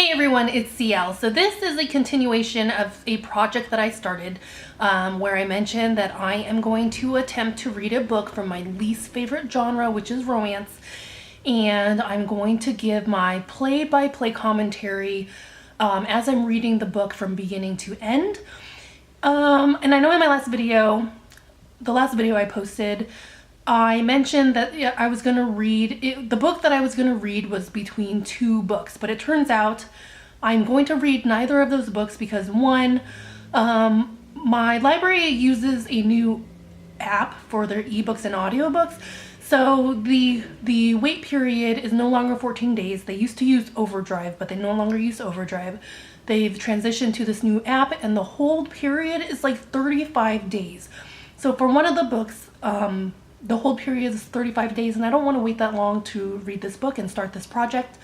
Hey everyone, it's CL. So this is a continuation of a project that I started where I mentioned that I am going to attempt to read a book from my least favorite genre, which is romance, and I'm going to give my play-by-play commentary as I'm reading the book from beginning to end. And I know in my last video, the last video I posted, I mentioned that I was going to read, the book that I was going to read was between two books, but it turns out I'm going to read neither of those books because one, my library uses a new app for their ebooks and audiobooks. So the wait period is no longer 14 days. They used to use Overdrive, but they no longer use Overdrive. They've transitioned to this new app and the hold period is like 35 days. So for one of the books, the hold period is 35 days and I don't want to wait that long to read this book and start this project.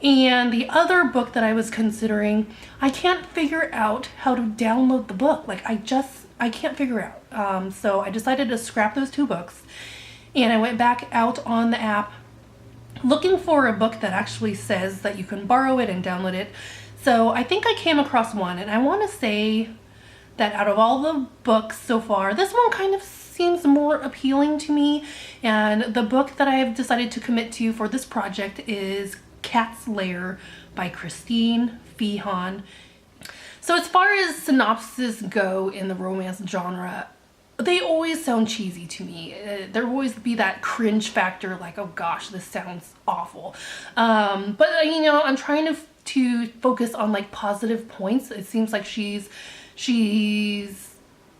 And the other book that I was considering, I can't figure out how to download the book. Like I can't figure out. So I decided to scrap those two books and I went back out on the app looking for a book that actually says that you can borrow it and download it. So I think I came across one and I want to say that out of all the books so far, this one kind of seems more appealing to me, and the book that I have decided to commit to for this project is Cat's Lair by Christine Feehan. So as far as synopses go in the romance genre, they always sound cheesy to me. There always be that cringe factor, like, oh gosh, this sounds awful. But you know, I'm trying to focus on like positive points. It seems like she's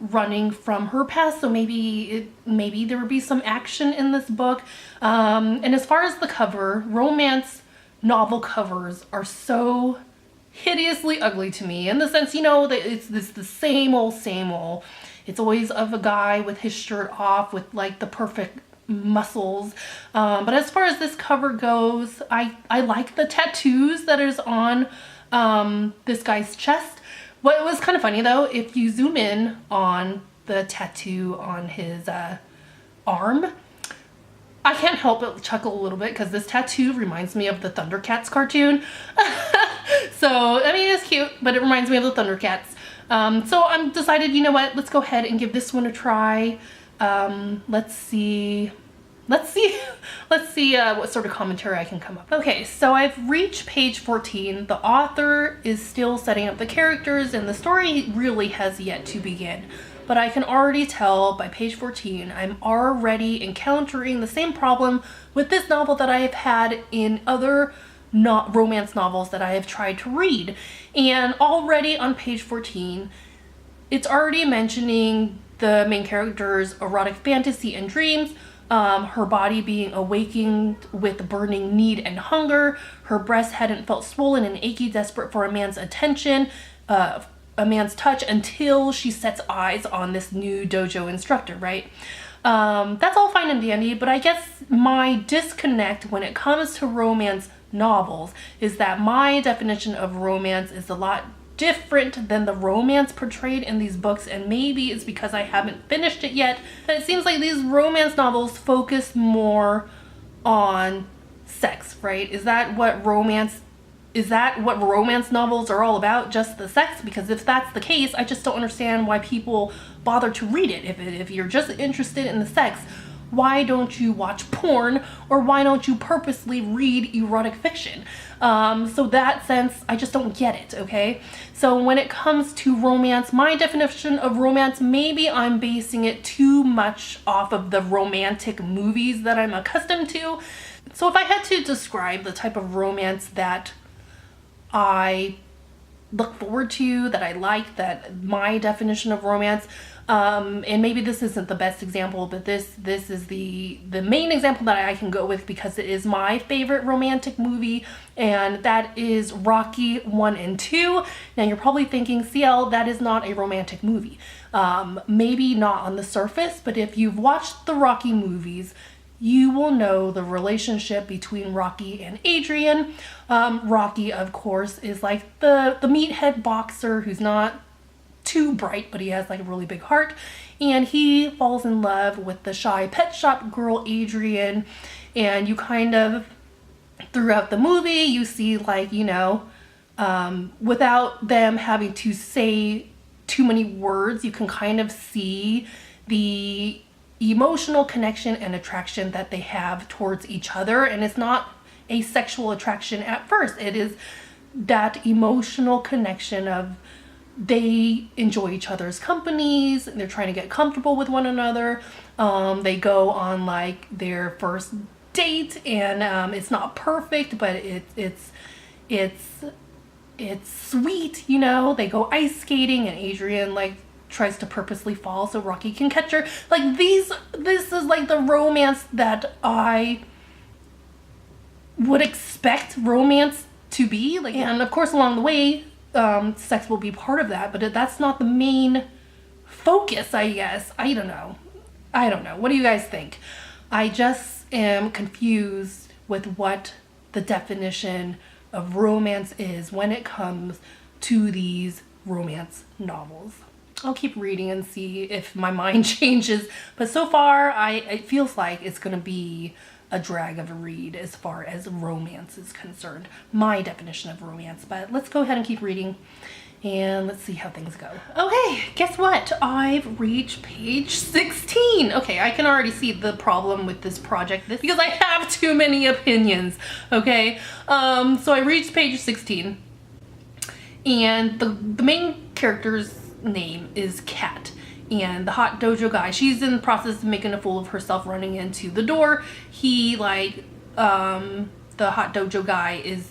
running from her past, so maybe there would be some action in this book. And as far as the cover, romance novel covers are so hideously ugly to me, in the sense, you know, that it's the same old. It's always of a guy with his shirt off with like the perfect muscles. But as far as this cover goes, I like the tattoos that is on this guy's chest. What was kind of funny though, if you zoom in on the tattoo on his arm, I can't help but chuckle a little bit because this tattoo reminds me of the Thundercats cartoon. So, I mean, it's cute, but it reminds me of the Thundercats. So I'm decided, you know what, let's go ahead and give this one a try. Let's see what sort of commentary I can come up with. Okay, so I've reached page 14. The author is still setting up the characters and the story really has yet to begin. But I can already tell by page 14, I'm already encountering the same problem with this novel that I have had in other romance novels that I have tried to read. And already on page 14, it's already mentioning the main character's erotic fantasy and dreams, her body being awakened with burning need and hunger, her breast hadn't felt swollen and achy, desperate for a man's attention, a man's touch, until she sets eyes on this new dojo instructor, right? That's all fine and dandy, but I guess my disconnect when it comes to romance novels is that my definition of romance is a lot different than the romance portrayed in these books, and maybe it's because I haven't finished it yet. And it seems like these romance novels focus more on sex, right? Is that what romance novels are all about? Just the sex? Because if that's the case, I just don't understand why people bother to read it. If you're just interested in the sex, why don't you watch porn, or why don't you purposely read erotic fiction? So that sense, I just don't get it, okay? So when it comes to romance, my definition of romance, maybe I'm basing it too much off of the romantic movies that I'm accustomed to. So if I had to describe the type of romance that I look forward to, that I like, that my definition of romance, and maybe this isn't the best example, but this is the main example that I can go with because it is my favorite romantic movie, and that is Rocky 1 and 2. Now you're probably thinking, CL, that is not a romantic movie. Maybe not on the surface, but if you've watched the Rocky movies, you will know the relationship between Rocky and Adrian. Rocky, of course, is like the meathead boxer who's not too bright, but he has like a really big heart, and he falls in love with the shy pet shop girl Adrian, and you kind of throughout the movie you see, like, you know, without them having to say too many words, you can kind of see the emotional connection and attraction that they have towards each other. And it's not a sexual attraction at first. It is that emotional connection of they enjoy each other's companies, they're trying to get comfortable with one another. They go on like their first date, and it's not perfect, but it's sweet, you know. They go ice skating, and Adrian like tries to purposely fall so Rocky can catch her. Like this is like the romance that I would expect romance to be like. And of course along the way, sex will be part of that, but that's not the main focus, I guess. I don't know. What do you guys think? I just am confused with what the definition of romance is when it comes to these romance novels. I'll keep reading and see if my mind changes, but so far it feels like it's gonna be a drag of a read as far as romance is concerned, my definition of romance. But let's go ahead and keep reading and let's see how things go. Okay, guess what? I've reached page 16. Okay, I can already see the problem with this project because I have too many opinions, okay? So I reached page 16, and the main character's name is Kat. And the hot dojo guy, she's in the process of making a fool of herself running into the door. He like, the hot dojo guy is,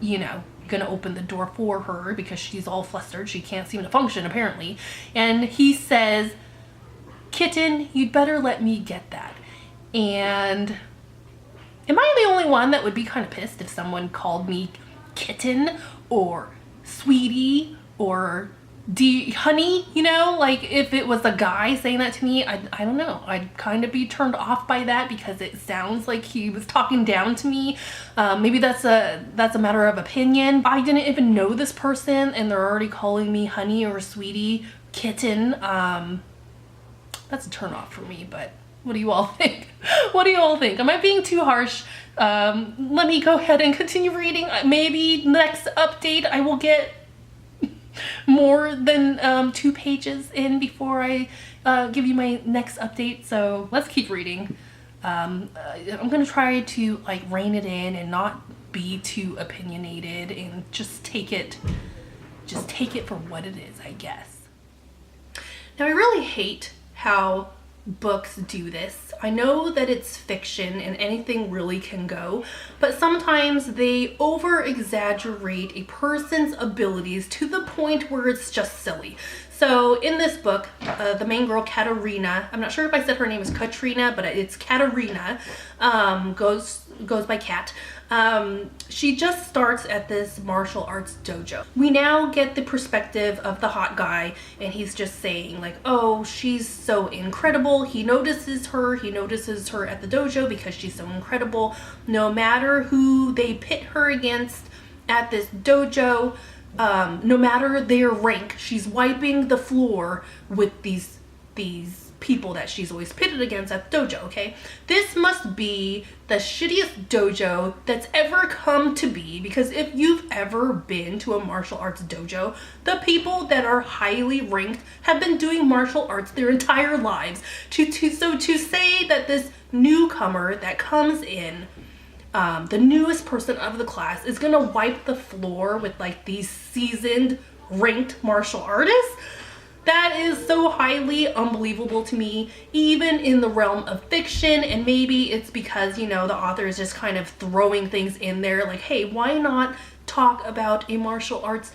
you know, gonna open the door for her because she's all flustered. She can't seem to function apparently. And he says, "Kitten, you'd better let me get that." And am I the only one that would be kind of pissed if someone called me kitten or sweetie or honey, you know? Like if it was a guy saying that to me, I don't know, I'd kind of be turned off by that because it sounds like he was talking down to me. Maybe that's a matter of opinion. I didn't even know this person and they're already calling me honey or sweetie, kitten. That's a turn off for me, but what do you all think? What do you all think? Am I being too harsh? Let me go ahead and continue reading. Maybe next update I will get more than 2 pages in before I give you my next update. So let's keep reading. I'm gonna try to like rein it in and not be too opinionated and just take it for what it is, I guess. Now I really hate how books do this. I know that it's fiction and anything really can go, but sometimes they over exaggerate a person's abilities to the point where it's just silly. So in this book, the main girl, Katerina, I'm not sure if I said her name is Katrina, but it's Katerina, goes by Kat. She just starts at this martial arts dojo. We now get the perspective of the hot guy, and he's just saying like, oh, she's so incredible. He notices her at the dojo because she's so incredible. No matter who they pit her against at this dojo, no matter their rank, she's wiping the floor with these people that she's always pitted against at the dojo, okay? This must be the shittiest dojo that's ever come to be, because if you've ever been to a martial arts dojo, the people that are highly ranked have been doing martial arts their entire lives. So to say that this newcomer that comes in, the newest person of the class, is gonna wipe the floor with like these seasoned ranked martial artists, that is so highly unbelievable to me, even in the realm of fiction. And maybe it's because, you know, the author is just kind of throwing things in there like, hey, why not talk about a martial arts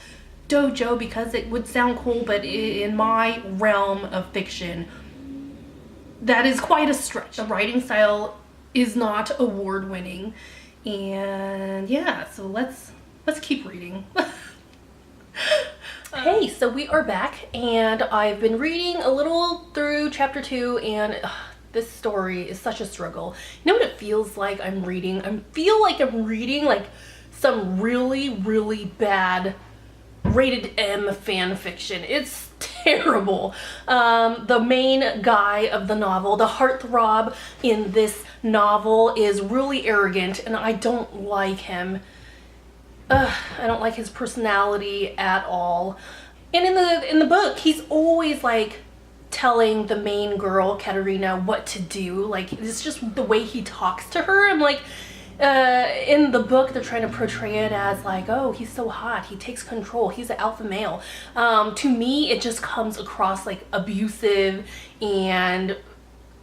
dojo, because it would sound cool. But in my realm of fiction, that is quite a stretch. The writing style is not award-winning, and yeah, so let's keep reading. Hey, so we are back, and I've been reading a little through chapter 2, and this story is such a struggle. You know what it feels like I'm reading? I feel like I'm reading like some really, really bad rated M fan fiction. It's terrible. The main guy of the novel, the heartthrob in this novel, is really arrogant, and I don't like him. I don't like his personality at all. And in the book, he's always like telling the main girl, Katerina, what to do. Like, it's just the way he talks to her. I'm like, in the book, they're trying to portray it as like, oh, he's so hot, he takes control, he's an alpha male. To me, it just comes across like abusive, and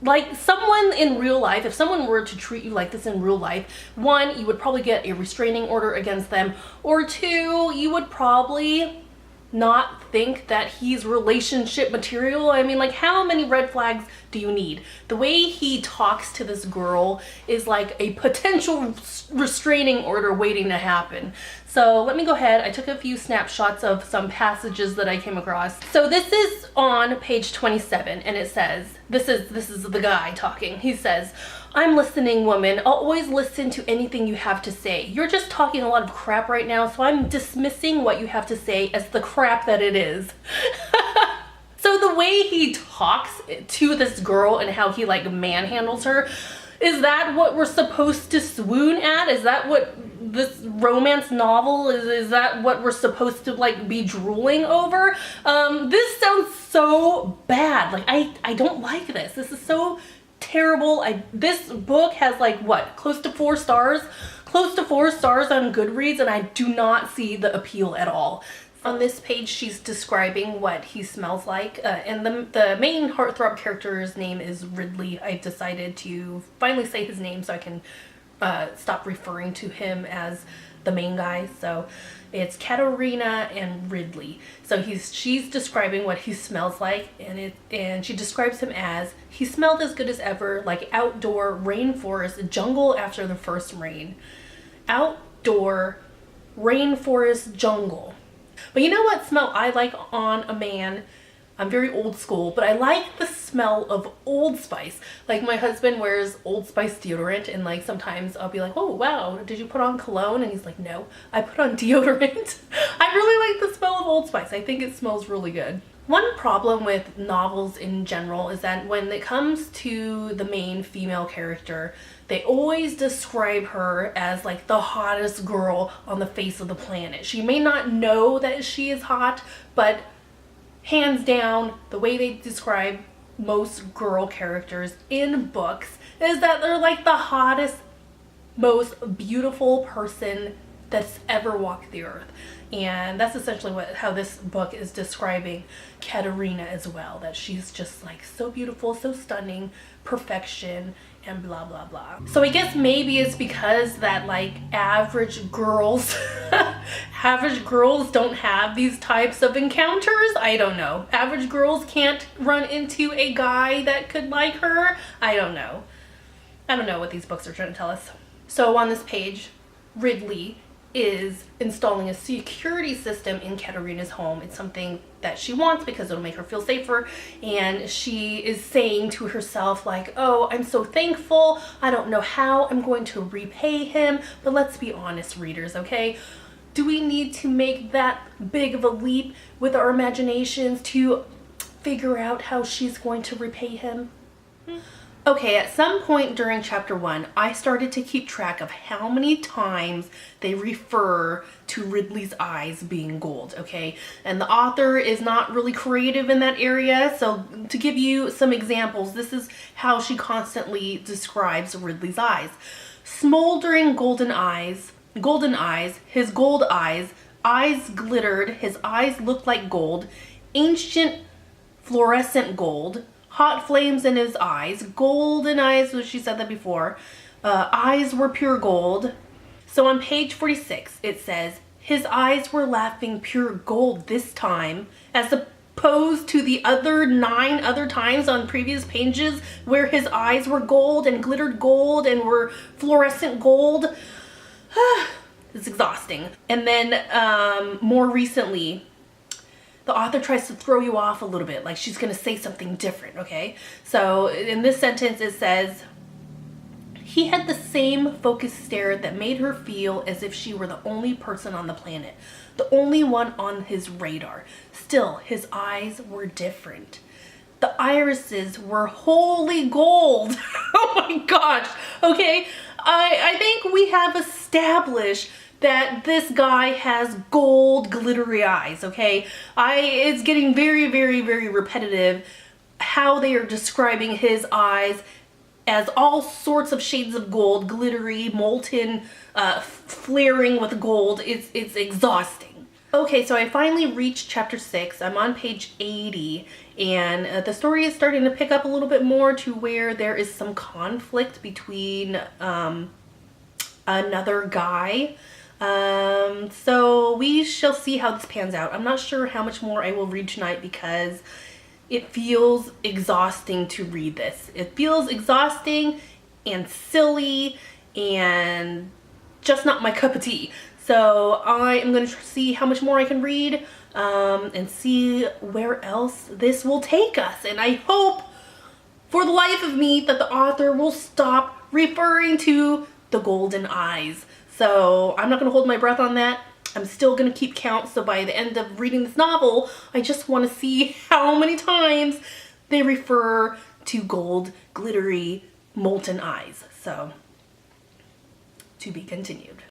like someone in real life, if someone were to treat you like this in real life, one, you would probably get a restraining order against them, or two, you would probably not think that he's relationship material. I mean, like, how many red flags do you need? The way he talks to this girl is like a potential restraining order waiting to happen. So let me go ahead. I took a few snapshots of some passages that I came across. So this is on page 27, and it says, this is the guy talking. He says, "I'm listening, woman. I'll always listen to anything you have to say. You're just talking a lot of crap right now, so I'm dismissing what you have to say as the crap that it is." So the way he talks to this girl and how he like manhandles her, is that what we're supposed to swoon at? Is that what this romance novel is that what we're supposed to like be drooling over? This sounds so bad. Like, I don't like this. This is so terrible. This book has like what, close to 4 stars? Close to 4 stars on Goodreads, and I do not see the appeal at all. On this page, she's describing what he smells like, and the main heartthrob character's name is Ridley. I decided to finally say his name so I can stop referring to him as the main guy. So it's Katerina and Ridley. So she's describing what he smells like, and she describes him as, he smelled as good as ever, like outdoor rainforest jungle after the first rain. Outdoor rainforest jungle. But you know what smell I like on a man? I'm very old school, but I like the smell of Old Spice. Like, my husband wears Old Spice deodorant, and like sometimes I'll be like, oh wow, did you put on cologne? And he's like, no, I put on deodorant. I really like the smell of Old Spice. I think it smells really good. One problem with novels in general is that when it comes to the main female character, they always describe her as like the hottest girl on the face of the planet. She may not know that she is hot, but hands down, the way they describe most girl characters in books is that they're like the hottest, most beautiful person that's ever walked the earth. And that's essentially how this book is describing Katerina as well, that she's just like so beautiful, so stunning, perfection, and blah blah blah. So I guess maybe it's because that like average girls average girls don't have these types of encounters. I don't know. Average girls can't run into a guy that could like her. I don't know what these books are trying to tell us. So on this page, Ridley is installing a security system in Katerina's home. It's something that she wants because it'll make her feel safer, and she is saying to herself like, oh, I'm so thankful. I don't know how I'm going to repay him, but let's be honest, readers, okay? Do we need to make that big of a leap with our imaginations to figure out how she's going to repay him? Okay, at some point during chapter 1, I started to keep track of how many times they refer to Ridley's eyes being gold, okay? And the author is not really creative in that area, so to give you some examples, this is how she constantly describes Ridley's eyes. Smoldering golden eyes, his gold eyes glittered, his eyes looked like gold, ancient fluorescent gold, hot flames in his eyes, golden eyes, so she said that before, eyes were pure gold. So on page 46, it says, his eyes were laughing pure gold this time, as opposed to the other 9 other times on previous pages where his eyes were gold and glittered gold and were fluorescent gold. It's exhausting. And then more recently, the author tries to throw you off a little bit, like she's gonna say something different, okay? So in this sentence it says, he had the same focused stare that made her feel as if she were the only person on the planet, the only one on his radar. Still, his eyes were different. The irises were wholly gold. Oh my gosh, okay? I think we have established that this guy has gold glittery eyes, okay? It's getting very, very, very repetitive how they are describing his eyes as all sorts of shades of gold, glittery, molten, flaring with gold. It's exhausting. Okay, so I finally reached chapter 6. I'm on page 80, and the story is starting to pick up a little bit more to where there is some conflict between another guy. So we shall see how this pans out. I'm not sure how much more I will read tonight because it feels exhausting to read this. It feels exhausting and silly and just not my cup of tea. So I am going to see how much more I can read and see where else this will take us. And I hope for the life of me that the author will stop referring to the golden eyes. So I'm not going to hold my breath on that. I'm still going to keep count. So by the end of reading this novel, I just want to see how many times they refer to gold, glittery, molten eyes. So to be continued.